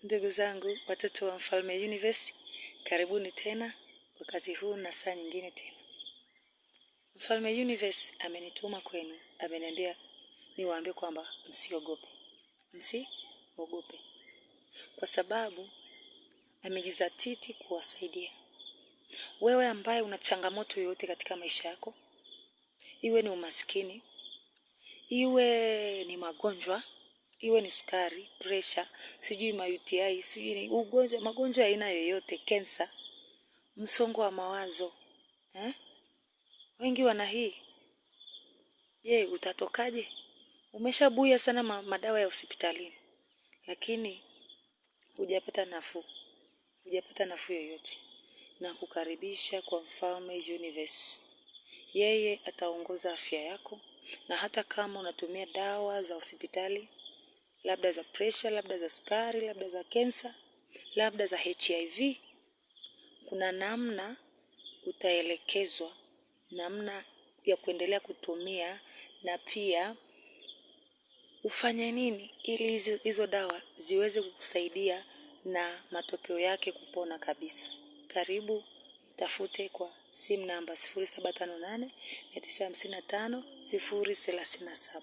Ndugu zangu, watoto wa Mfalme Universe, karibuni tena wakati huu na saa nyingine tena. Mfalme Universe amenituma kwenu, ameniambia niwaambie kwamba msiogope. Msiogope. Kwa sababu amejizatiti kuwasaidia. Wewe ambaye una changamoto yoyote katika maisha yako, iwe ni umaskini, iwe ni magonjwa, iwe ni sukari, pressure, sijui UTI, sijui ni magonjwa aina yoyote, cancer, msongo wa mawazo. Wengi wana hii. Je, utatokaje? Umeshabuya sana madawa ya hospitalini, lakini hujapata nafuu. Hujapata nafuu yoyote. Na kukaribisha kwa Mfalme Universe. Yeye ataongoza afya yako, na hata kama unatumia dawa za hospitali, labda za pressure, labda za sukari, labda za cancer, labda za HIV, kuna namna utaelekezwa namna ya kuendelea kutumia, na pia ufanye nini ili hizo dawa ziweze kukusaidia na matokeo yake kupona kabisa. Karibu, tafute kwa simu namba 0758 955 037.